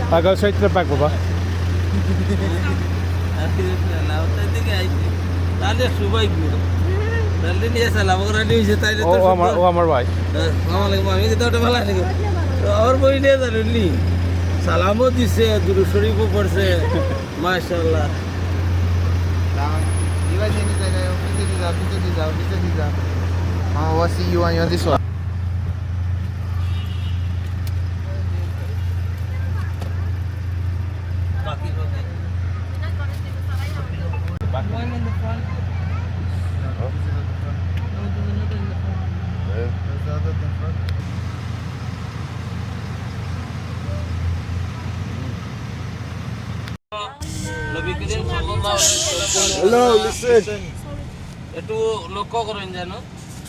Pagal sa itra pack ba? তাহলে সবাই তাহলে নিয়ে সালাম করে নিয়েছে তাইলে তো ও আমার ভাই আসসালামু আলাইকুম আমি কিন্তু ওটা ভালো লাগে আমার বই নিয়ে জানি সালামও দিছে দুরূদ শরীফও পড়ছে মাশাআল্লাহ We'll see you on this one. One in the front. No, there's another in the front. There's the other in front. Nabi Karim সাল্লাল্লাহু আলাইহি ওয়াসাল্লাম Hello, listen. একটু লক্ষ্য করেন জানো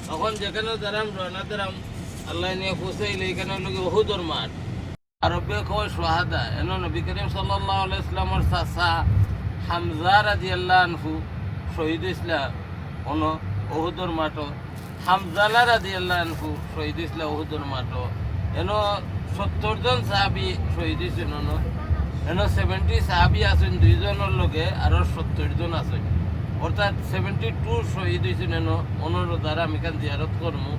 তখন যেখানে দাঁড়াম রওনা দাঁড়াম আল্লাহ নিয়ে পৌঁছাইলে এখানে লোকে উহুদের মাঠ আরবে কয় শাহাদা এনো নবী করিম সাল্লাল্লাহু আলাইহি ওয়াসাল্লামের চাচা হামজা রাদিয়াল্লাহু আনহু শহীদ ইসলাম অন উহুদের মাঠ হামজালা রাদিয়াল্লাহু আনহু শহীদ ইসলাম উহুদের মাঠ এনো 70 জন সাহাবী শহীদ হয়েছেন এনো 70 সাহাবী আছেন 2 জনের লগে আর 70 জন আছেন অর্থাৎ 72 শহীদ হয়েছেন এনো অনুরোধ দ্বারা আমি কান জিয়ারত করবো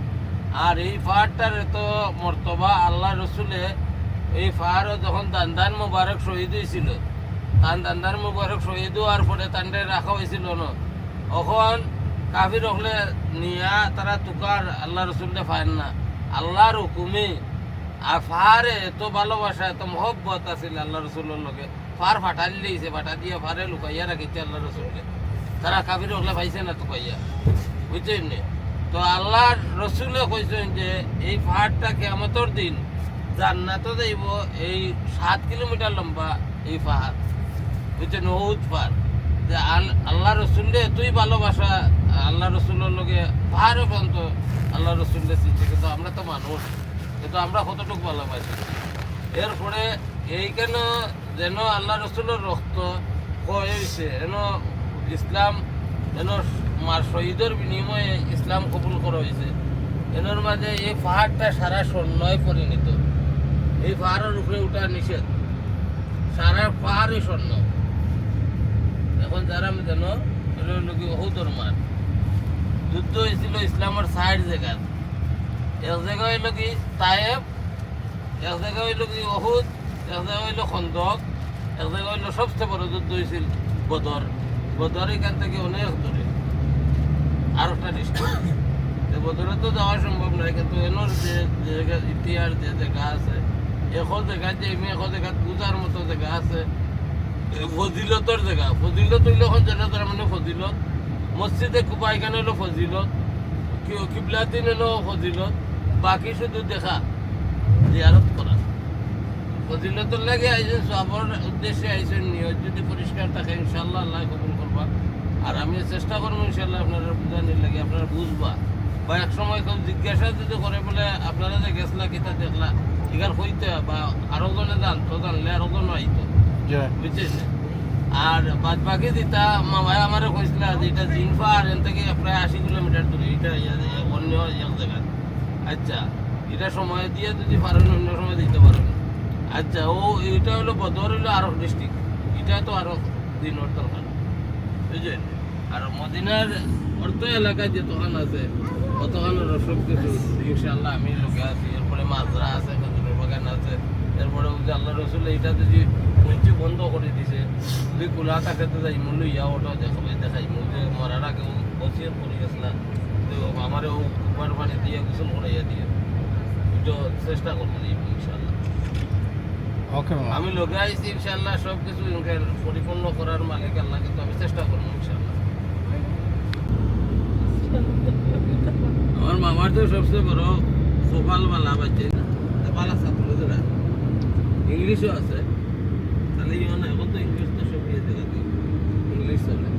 আর এই পাহাড়টার এত মর্তবা আল্লাহ রসুলে এই পাহাড়ও যখন দান্দান মুবারক শহীদ হয়েছিল দান্দান মুবারক শহীদ হওয়ার পরে তান্ডে রাখা হয়েছিল না এখন কাফির হলে নিয়া তারা তুকার আল্লাহ রসুলকে পায় না আল্লাহর হুকুমে আর পাহাড়ে এত ভালোবাসা এত মহব্বত আছিল আল্লাহ রসুলের লগে পাহাড় ফাটালি দিয়েছে ফাটা দিয়ে পাহাড়ে লুকাইয়া রাখিছে আল্লাহ রসুলকে তারা কাফির হলে পাইছে না তুকাইয়া বুঝছেন নি তো আল্লাহ রসুলে কইছেন যে এই পাহাড়টা কিয়ামতের দিন জান্নাত যাইব এই 7 কিলোমিটার লম্বা এই পাহাড় বুঝছেন উহুদ পাহাড় যে আল্লাহ রসুলকে এতই ভালোবাসা আল্লাহ রসুলের লগে পাহাড়ও পর্যন্ত আল্লাহ রসুলকে চিনছে কিন্তু আমরা তো মানুষ কিন্তু আমরা কতটুকু ভালোবাসি এরপরে এইখানে যেন আল্লাহ রসুলের রক্ত হয়েছে যেন ইসলাম যেন মার শহীদের বিনিময়ে ইসলাম কবুল করা হয়েছে এর মাঝে এই পাহাড়টা সারা স্বর্ণয় পরিণত এই পাহাড়ের উপরে ওঠা নিষেধ সারা পাহাড়ই স্বর্ণ এখন যারা আমি জানো উহুদের মাঠ যুদ্ধ হয়েছিল ইসলামের 60 জায়গা এক জায়গা হইল কি তায়েব এক জায়গা হইল কি উহুদ এক জায়গা হইল খন্দক এক জায়গা হইল সবচেয়ে বড় যুদ্ধ হয়েছিল বদর বদর এখান থেকে অনেক দূরে আর একটা ডিস্ট্রিক্ট বদরে তো যাওয়া সম্ভব নয় কিন্তু এনোর যে জায়গা ইতিহাস যে জায়গা আছে এখন জায়গা যে এমনি এখন জায়গা পূজার মতো জায়গা আছে ফজিলতর জায়গা ফজিলত হইলে এখন যেটা তার মানে ফজিলত মসজিদে কুবা এখানে হলো ফজিলত কিবলাতিন হলো ফজিলত বাকি শুধু দেখা জিয়ারত করা ফজিলতর লাগে আইসেন সবার উদ্দেশ্যে আইসেন নিয়ত যদি পরিষ্কার থাকে ইনশাল্লাহ আল্লাহ কবুল করবা আর আমি চেষ্টা করবো ইনশাল্লাহ আপনারা বুঝানির লাগে আপনারা বুঝবা বা এক সময় কেউ জিজ্ঞাসা যদি করে বলে আপনারা যে গেছলা কিতা দেখলা এখান হইতে বা আরো জনে জানতো জানলে আরো জন আইতো বুঝছেন আর বাদ বাকি যেটা মামাই আমারে কইছিল যে এটা জিনফা আর এখান থেকে প্রায় 80 কিলোমিটার দূরে এটা অন্য এক জায়গা আচ্ছা এটা সময় দিয়ে যদি পারেন অন্য সময় দিতে পারেন আচ্ছা ও এটা হলো বদর হলো আরো ডিস্ট্রিক্ট এটা তো আরো দিনের দরকার বুঝলেন আর মদিনার অর্থ এলাকায় যে দোকান আছে অতখানের সব কিছু ইনশাআল্লাহ আমি লোকে আছি এরপরে মাজরা আছে খেজুরের বাগান আছে এরপরে আল্লাহ রসুল এটা যদি মসজিদ বন্ধ করে দিছে যদি খোলা থাকে তো যাই মূল্য ইয়া ওটা দেখাবে দেখাই যে মরার আগে বসিয়ে পড়ে গেছিলাম তো আমার ও কুপার পানি দিয়ে গোসল করাইয়া দিয়ে তো চেষ্টা করবো ইনশাআল্লাহ ওকে আমি লোকে আইছি ইনশাআল্লাহ সব কিছু পরিপূর্ণ করার মালিক আল্লাহ কিন্তু আমি চেষ্টা করবো ইনশাআল্লাহ আমার মামার তো সবচেয়ে বড় সকাল বালা বাচ্চা বালা ছাত্র যারা ইংলিশও আছে তাহলে ইমান এখন তো ইংলিশ তো সব ইয়ে দেখা দিই ইংলিশ চলে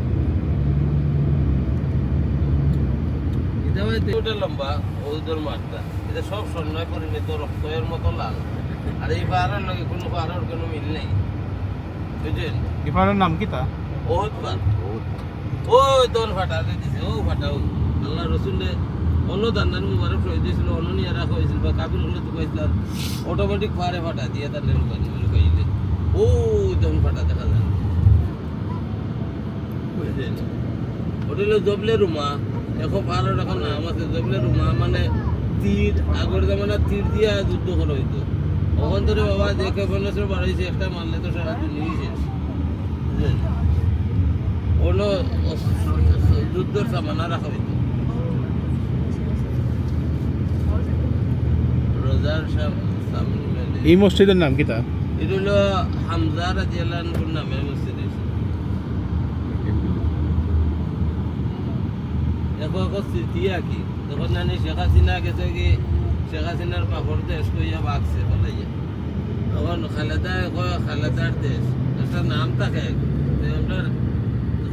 এটা ওটা লম্বা ওদের মাঠটা এটা সব সন্ন্যায় পরিণত রক্তের মতো লাল আর এই পাহাড়ের লগে কোনো পাহাড়ের কোনো মিল নেই বুঝলেন ইফারের নাম কি তা বহুত বার ও দোল ফাটা দিতেছে ও ফাটা ও আল্লাহ রসুলে অন্য দান্দান মুবারক শহীদ হয়েছিল অন্য নিয়ে রাখা হয়েছিল বা কাবিল হলে তো কইছিল অটোমেটিক পাহাড়ে ফাটা দিয়ে তাদের লুকাইলে ও দম ফাটা দেখা যায় বুঝলেন ওটা হলো জবলে রুমা এখন পারো এখন নাম আছে জবলে রুমা মানে তীর আগের জামানা তীর দিয়া যুদ্ধ করা হইতো ওখান ধরে বাবা দেখে বলেছে বাড়াইছে একটা মারলে তো সারা দুনিয়াই শেষ বুঝলেন কোনো যুদ্ধের সামানা রাখা হইতো রোজার সামনে এই মসজিদের নাম কিতা? এটা হলো হামজা রাদিয়াল্লাহু আনহুর নামে মসজিদ হইছে এখন স্মৃতি আর কি যখন নানি শেখ হাসিনা গেছে কি শেখ হাসিনার পাপড় দেশ কইয়া বাগছে বলাইয়া তখন খালেদায় কয় খালেদার দেশ একটা নাম থাকে আপনার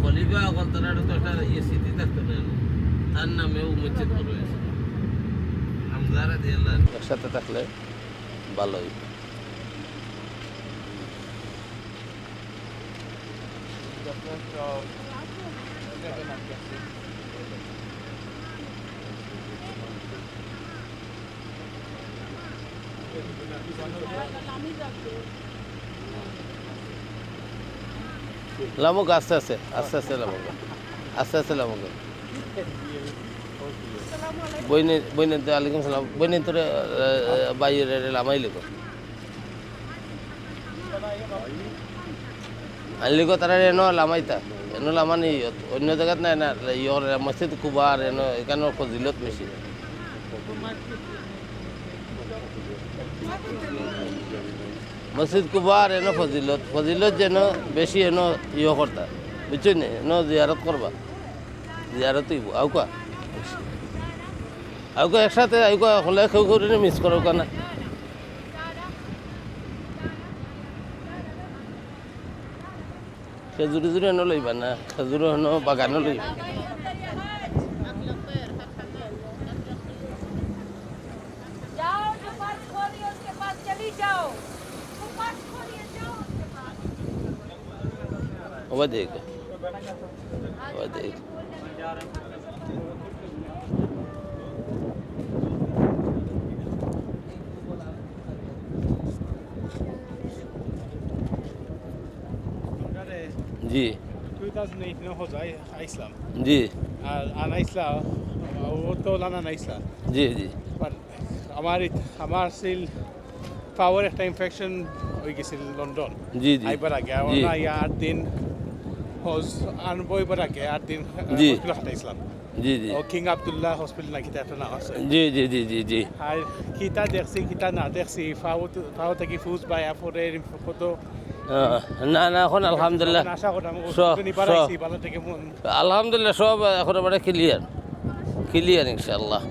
খলিফা অকল তার তো একটা স্মৃতি থাকতো না তার নামেও মসজিদ করা হয়েছে হামজা রাদিয়াল্লাহু আনহু একসাথে থাকলে ভালোই লামুক আস্তে আস্তে আস্তে আস্তে লামুক আস্তে আস্তে লামুক বইনে তো আলাইকুম সালাম বইনে তোরে বাইরে লামাই লিখো আনলিগো তারা এনো লামাইতা এনো লামানি অন্য জায়গাত নাই না ইয়র মসজিদ কুবার এনো এখানে ফজিলত বেশি মসজিদ কুবার এনো ফজিলত ফজিলত যেন বেশি এনো ইয়ে করতা বুঝছো নি এনো জিয়ারত করবা জিয়ারত হইব আউকা একসাথে আউকা হলে কেউ করে মিস করো কেনা খেজুরি জুরি এনো লইবা না খেজুরি এনো বাগানো লইবা वो देख जी 2008 no hoza Islam. जी Ana Islam वो तो लाना नहीं Islam. जी जी पर हमारे सिल पावर একটা ইনফেকশন হয়ে গেছিল লন্ডন जी जी আইবার আগে जी ওনা 8 দিন হোজ আনবইবার আগে 8 দিন জি। হসপিটাল হাঁটাইছিলাম जी जी ও কিং আব্দুল্লাহ হসপিটাল নাকি একটা নাম আছে जी जी जी जी जी আর কিতা দেখছি কিতা না দেখছি ফাও থেকে ফুজ বাই আফরের কত না না এখন আলহামদুলিল্লাহ আশা করলাম সব, পারাইছি ভালো থেকে মন আলহামদুলিল্লাহ সব এখন এবারে ক্লিয়ার ইনশাআল্লাহ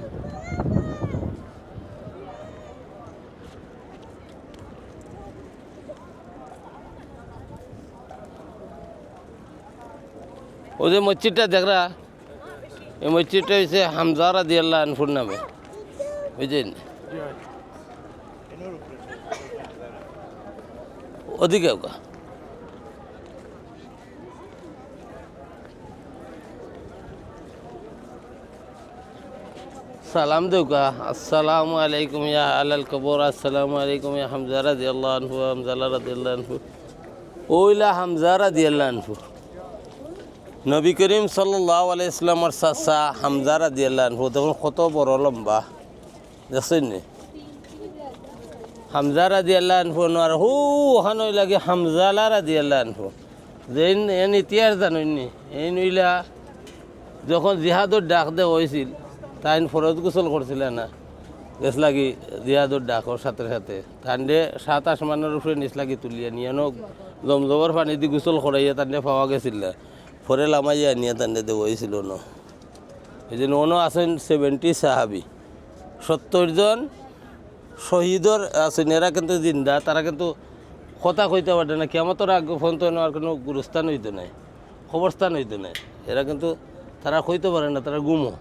ওই যে মসজিদটা দেখরা এই মসজিদটা হচ্ছে হামজা রাদিয়াল্লাহু আনহুর নামে বুঝলেন ওদিকে ওকা সালাম দেউকা আসসালামু আলাইকুম ইয়া আলাল কবর আসসালামু আলাইকুম ইয়া হামজা রাদিয়াল্লাহু আনহু হামজা রাদিয়াল্লাহু আনহু ওইলা হামজা রাদিয়াল্লাহু আনহু নবী করিম সাল্লাল্লাহু আলাইহি সাল্লামের চাচা হামজা রাদিয়াল্লাহু আনহু তখন কত বড় লম্বা দেখছেন নি হামজা রাদিয়াল্লাহু আনহু আর হু ওখানে লাগে হামজা রাদিয়াল্লাহু আনহু যেন এন ইতিহাস জানেন নি এই নইলা যখন জিহাদর ডাক দেওয়া হয়েছিল তাই ফরজ গোসল করছিল না গেছ লাগি জিহাদর ডাকর সাথে সাথে তান্ডে 7 আসমানের উপরে নিচ লাগি তুলিয়া নিয়ে জমজমর পানি দি গোসল করাইয়া তান্ডে পাওয়া গেছিল পরে লামাইয়া নিয়ে তান্ডে দেওয়া হয়েছিল ন এই যে নন আছেন 70 সাহাবি 70 জন শহীদর আছেন এরা কিন্তু জিন্দা তারা কিন্তু কথা কইতে পারে না কিয়ামতের আগে ফোন তো নেওয়ার কোনো গুরুস্থান হইতো নাই খবরস্থান হইতো নাই এরা কিন্তু তারা কইতে পারে না তারা গুমো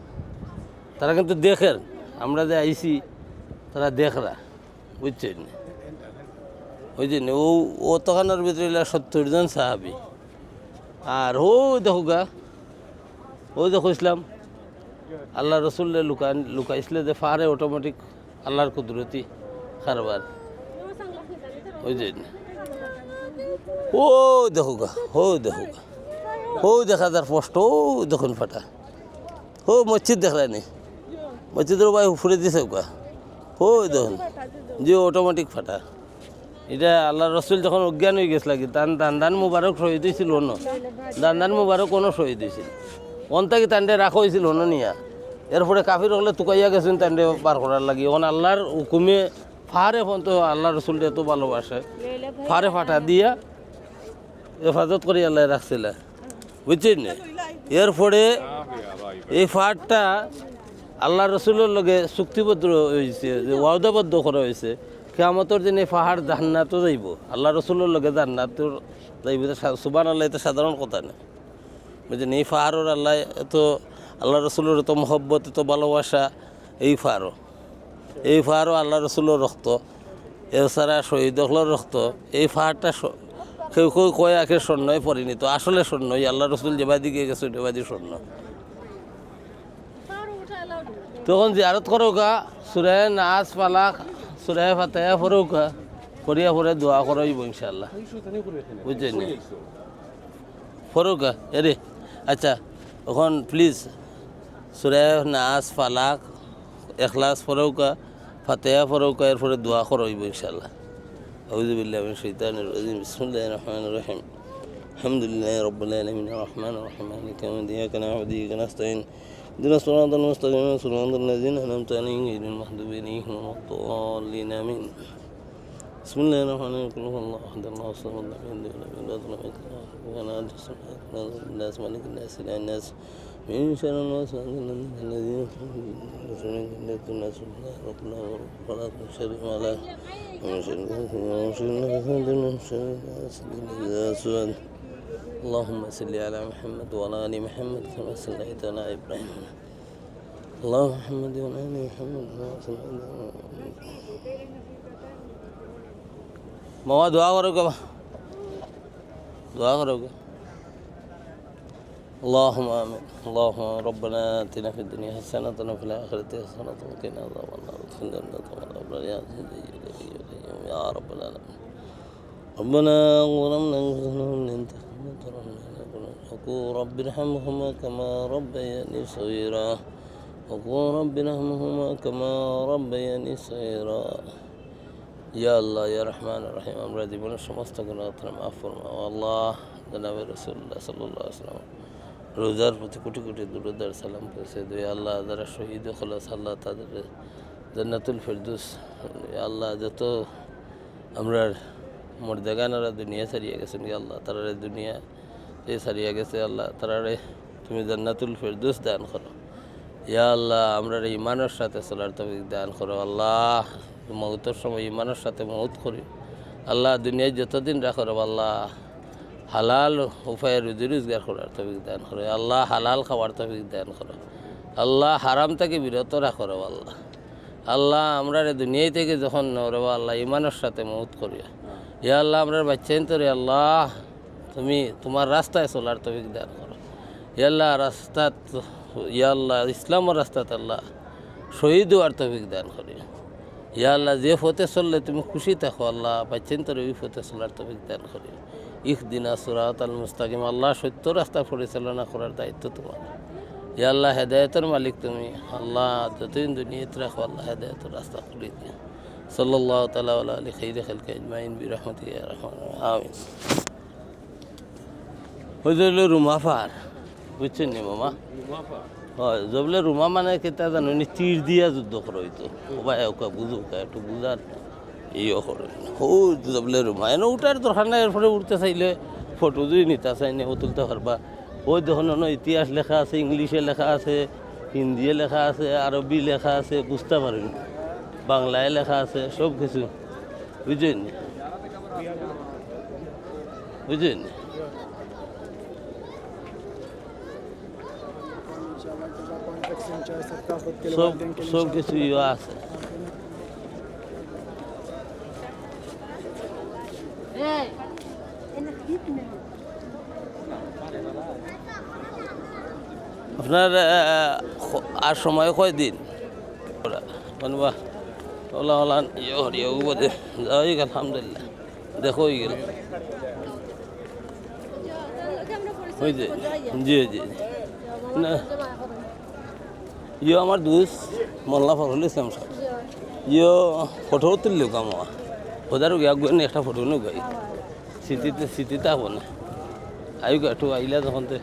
তারা কিন্তু দেখেন আমরা যে আইছি তারা দেখরা বুঝছেন বুঝছেন ও তখনের ভিতরে 70 জন সাহাবি আর ও দেখো গা ও দেখো ইসলাম আল্লাহ রসুল্লে লুকাইসলে যে ফারে অটোমেটিক আল্লাহর কুদরতি কারবার বুঝছেন ও দেখুগা ও দেখা যার স্পষ্ট ও দেখুন ফাটা ও মসজিদ দেখলেনি মসজিদের ভাই ফুরে দিছে ওকা ও দেখুন যে অটোমেটিক ফাটা এটা আল্লাহ রসুল যখন অজ্ঞান হয়ে গেছিল কি দান মুবারক শহীদ হয়েছিল অন্য দান মুবারক কোনো শহীদ হয়েছিল অন্তাকি তান্ডে রাখা হয়েছিল অন্য নিয়া এরপরে কাফির হলে তুকাইয়া গেছেন তান্ডে পার করার লাগি এখন আল্লাহর হুকুমে ফারে ফোন তো আল্লাহ রসুলটা এত ভালোবাসে ফারে ফাটা দিয়া হেফাজত করে আল্লাহ রাখছিল বুঝছেন না এরপরে এই ফাটটা আল্লাহ রসুলের লগে চুক্তিবদ্ধ হয়েছে যে ওয়াদাবদ্ধ করা হয়েছে কিয়ামতের দিন এই পাহাড় জান্নাতও যাইব আল্লাহ রসুলের লগে জান্নাত যাইব সুবান আল্লাহ এটা সাধারণ কথা না বুঝলেন এই পাহাড়ের আল্লাহ এত আল্লাহ রসুলের এত মহব্বত এত ভালোবাসা এই পাহাড়ও আল্লাহ রসুলের রক্ত এছাড়া শহীদ হলের রক্ত এই পাহাড়টা কেউ কেউ কয় আখের স্বর্ণই পরিণত আসলে স্বর্ণই আল্লাহ রসুল যেবাদি গিয়ে গেছে যেবাদি স্বর্ণ তখন জিয়ারত করোকা সুরায় নাচ পালাক সুরায় ফাতেহা পড়োকা করিয়া পরে দোয়া করাইব ইনশাল্লাহ বুঝছেন পড়োকা এরে আচ্ছা এখন প্লিজ সুরায় নাচ পালাক এখলাস পড়োকা ফাতেহা পড়োকা এরপরে দোয়া করাইব ইনশাল্লাহ أعوذ بالله من الشيطان الرجيم بسم الله الرحمن الرحيم الحمد لله رب العالمين الرحمن الرحيم مالك يوم الدين إياك نعبد وإياك نستعين اهدنا الصراط المستقيم صراط الذين أنعمت عليهم غير المغضوب عليهم ولا الضالين آمين بسم الله الرحمن الرحيم قل هو الله أحد الله الصمد لم يلد ولم يولد ولم يكن له كفوا أحد الناس ملك الناس إله الناس من شر الوسواس الذي يخرج من الناس ربنا ولا من شر ما لا ومن شر النفاثات اللهم صل على محمد وعلى ال محمد كما صليت على ابراهيم اللهم محمد وعلى ال محمد كما صليت मामा दुआ करोगे दुआ करोगे اللهم آمين اللهم ربنا آتنا في الدنيا حسنة وفي الآخرة حسنة وقنا عذاب النار ادخلنا الجنة مع الأبرار يا رب العالمين ربنا ظلمنا أنفسنا وإن وقل رب ارحمهما كما ربياني صغيرا وقل رب ارحمهما كما ربياني صغيرا ইয়া আল্লাহ ইয়া রহমান রহিম আমরা জীবনের সমস্ত গুনাহ মাফ ফরমাও আল্লাহ জনাবে রাসূলুল্লাহ সাল্লাল্লাহু আলাইহি ওয়াসাল্লাম রোজার প্রতি কোটি কোটি দুরূদ আর সালাম পৌঁছে দেয় আল্লাহ যারা শহীদ খলাস আল্লাহ তাদের জান্নাতুল ফিরদৌস আল্লাহ যত আমরা মর্দাগানারা দুনিয়া ছাড়িয়ে গেছেন ইয়া আল্লাহ তারা দুনিয়া ছাড়িয়ে গেছে আল্লাহ তারা তুমি জান্নাতুল ফিরদৌস দান করো ইয়া আল্লাহ আমরা ইমানের সাথে চলার তৌফিক দান করো আল্লাহ মৌতের সময় ইমানের সাথে মৌত করি আল্লাহ দুনিয়ায় যতদিন রাখো আল্লাহ হালাল উপায়ে রুজি রোজগার করার তৌফিক দান করো আল্লাহ হালাল খাওয়ার তৌফিক দান করো আল্লাহ হারাম থেকে বিরত রাখো আল্লাহ আল্লাহ আমরা দুনিয়ায় থেকে যখন নরব আল্লাহ ইমানের সাথে মৌত করি ইয়া আল্লাহ আমরা বাচ্চাইন তোরে আল্লাহ তুমি তোমার রাস্তায় চলার তৌফিক দান করো ইয়া আল্লাহ রাস্তাত ইয়া আল্লাহ ইসলামের রাস্তাতে আল্লাহ শহীদ হওয়ার তৌফিক দান করি ইয়া আল্লাহ যে ফতে চললে তুমি খুশি থাকো আল্লাহ বাচ্চেন তোর ওই ফতে চলার তৌফিক দান করি ইহদিনা সিরাতাল মুস্তাকিম আল্লাহ সত্য রাস্তা পরিচালনা করার দায়িত্ব তোমার ইয়া আল্লাহ হেদায়েতের মালিক তুমি আল্লাহ যতদিন দুনিয়াতে রাখো আল্লাহ হেদায়েতের রাস্তা খুলে দিও সাল্লাল্লাহু তাআলা আলা আলি খাইরি খালকি আজমাইন বিরহমাতিহি ইয়া রাহমান আমিন হইল রুমাফার বুঝছেন নি মামা হয় জবলে রুমা মানে কেতা জানো নি তীর দিয়া যুদ্ধ করা হইতো ওবাই ওকা বুঝুকা একটু বুঝার ইয়ে করে ও জবলে রুমা এনে উঠার দরকার নাই এরপরে উঠতে চাইলে ফটো যদি নিতে চাইনি ও তুলতে পারবা ওই দেখুন ইতিহাস লেখা আছে ইংলিশে লেখা আছে হিন্দিয়ে লেখা আছে আরবি লেখা আছে বুঝতে পারেন বাংলায় লেখা আছে সব কিছু বুঝছেন বুঝছেন সব কিছু আছে আপনার আর সময় কয়দিন বানবা ওলা ওলা ইয়ে হরিয়া যাই আলহামদুলিল্লাহ দেখো গেল হয়েছে জি জি না ইয়ে আমার দোস্ত মোল্লা ফখরুল ইসলাম সাহেব ইয়ে ফটো তুললো কামা ওদের গিয়া গিয়ে একটা ফটো নো গাই স্মৃতিতে হবো না আয়ু একটু আইলা তখন তো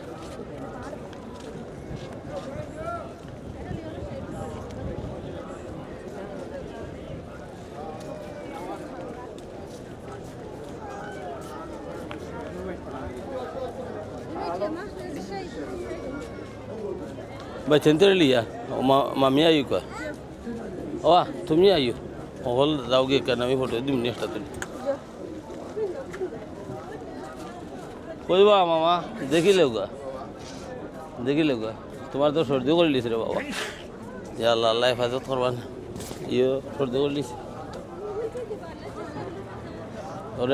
बचन लिया मामी आयु का वा तुम्ही आयु हॉल जाऊ गे का नवी फोटो दिम नेक्स्ट तुली कोई बा मामा देखी लेगा तुम्हारे तो सर्दी कर लीस रे बाबा या अल्लाह अल्लाह हिफाजत करवा ये सर्दी कर लीस और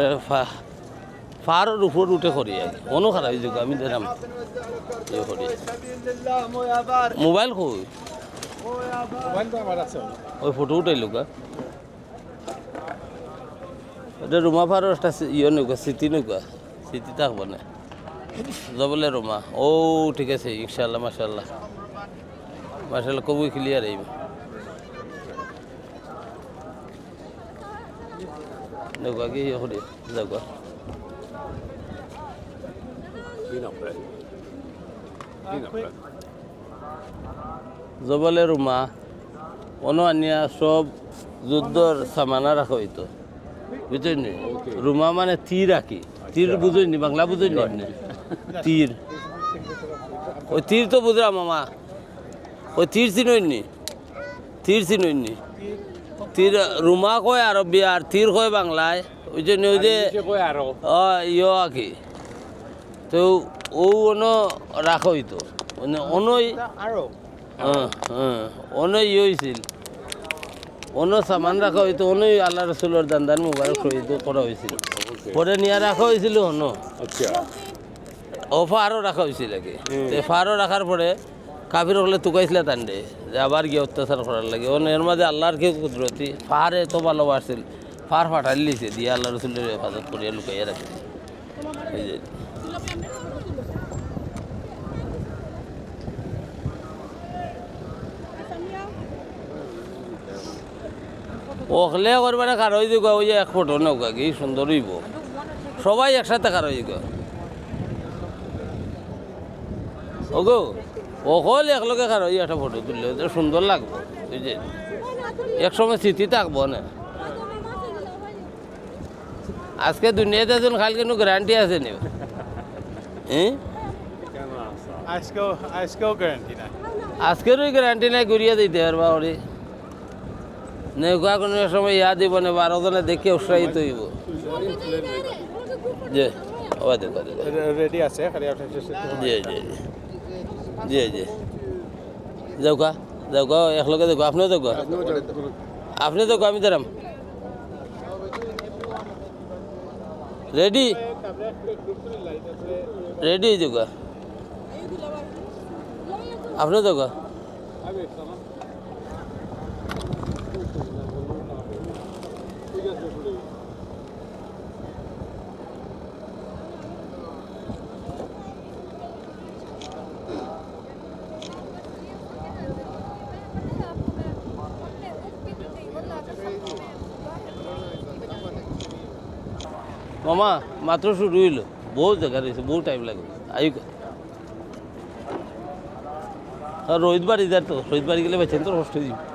फार ऊपर उठे करी कोनो खराब जो আমি দেরাম ये करी मोबाइल কই মোবাইল তো আমার আছে ওই ফটো উঠাইলো গা এটা রুমা ফারো একটা ইয়ে নৌকা স্মৃতি থাকবো না যাবলে রুমা ও ঠিক আছে ইনশাল্লাহ মাশাল্লাহ কবই ক্লিয়ার আইব নৌকা কি ইয়ে করি যাওয়া জবলে রুমা আনিয়া সব যুদ্ধর সামানা রাখা হইতো বুঝলি রুমা মানে তীর রাখি তীর বুঝলি বাংলা বুঝলি আপনি তীর ওই তীর তো বুঝলাম মামা ওই তীর চিনইনি তীর রুমা কয় আরবি আর তীর কয় বাংলায় ওই জন্য ওই যে ইয়ে আঁকি তো ও রাখা হইতো অনই অনই ইয়ে হয়েছিল সামান রাখা হইতো অনই আল্লাহ রসুলের দান মোবাইল শহীদ করা হয়েছিল পরে নিয়ে রাখা হয়েছিল ফারও রাখা হয়েছিল আগে ফারও রাখার পরে কাফির হলে তুকাইছিল তান্ডে যে আবার গিয়ে অত্যাচার করার লাগে এর মাঝে আল্লাহর কেউ কুদরতি ফার এত ভালোবাসছিল ফার ফাটাই লিছে দিয়ে আল্লাহ রসুলের হেফাজত করিয়া লুকাইয়া রাখছে এই যে ওখলে করবে কার হয়ে যাবে ওই যে এক ফটো নৌকা কি সুন্দর হইব সবাই একসাথে কার হয়ে যাবে ওগো অকল একলগে কার হয়ে একটা ফটো তুললে সুন্দর লাগবে বুঝলি একসময় স্মৃতি থাকবো না আজকে দুনিয়াতে যখন খালি কোনো গ্যারান্টি আছে নি আজকেও গ্যারান্টি নাই আজকেরও গ্যারান্টি নাই ঘুরিয়ে দিতে পারবা ওরে নৌকা কোনো সময় ইয়া দিব না 12 জনে দেখে উৎসাহিত হইব জি ও দেখো রেডি আছে খালি জি যাওকা একলগে দেখো আপনিও দেখো আমি দাঁড়াম রেডি দেখো আপনিও দেখো মামা মাত্র শুরু হইলো বহু জায়গা রয়েছে বহু টাইম লাগবে আয়ুক রোহিত বাড়ি যার তো রোহিত বাড়ি গেলে বেছেন তো কষ্ট হয়ে যাবে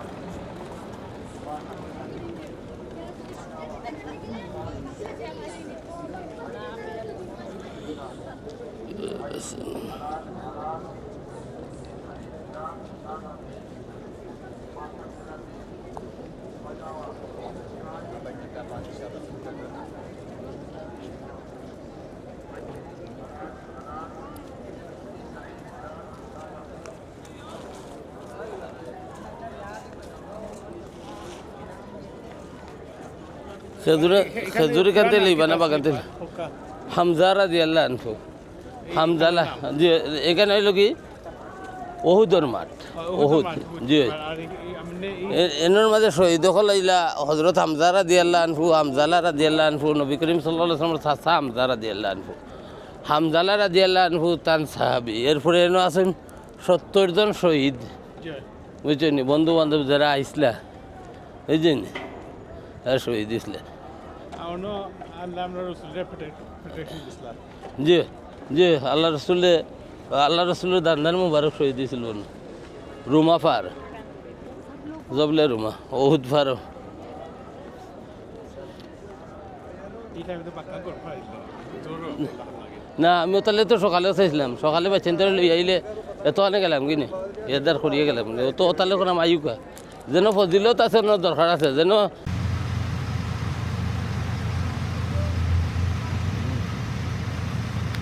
খেজুরি কানতে লইবা না বাগানতে হামজা রাদিয়াল্লাহু আনহু হামজালা জি এখানে হইল কি ওহুদর মাঠ ওহুদ জি এর মাঝে শহীদ হল আইলা হজরত হামজা রাদিয়াল্লাহু আনহু হামজালা রাদিয়াল্লাহু আনহু নবী করিম সাল্লাল্লাহু আলাইহি ওয়াসাল্লামের চাচা হামজা রাদিয়াল্লাহু আনহু হামজালা রাদিয়াল্লাহু আনহু তান সাহাবী, এরপরে এনে আছেন 70 জন শহীদ, জি বুঝছেন, বন্ধু বান্ধব যারা আইসলা বুঝছেন, তারা শহীদ দিছিলেন। আউনো আল্লাহ আমরা রসুলের প্রোটেকশন দিছিলাম। জি জি, আল্লাহ রসুলের দান্দার মুবারক শহীদ দিয়েছিল রুমা পার, জবলে রুমা, ওহুদ পারও। এই টাইমে তো পাক্কা করে পাইছিল জোরও লাগে। না আমিও তাহলে তো সকালেও চাইছিলাম, সকালে বাচ্চেন তাহলে লই আইলে এত আনে গেলাম কিনে এদার করিয়ে গেলাম, তো তাহলে কোনো আয়ুকা যেন ফজিলত আছে, দরকার আছে যেন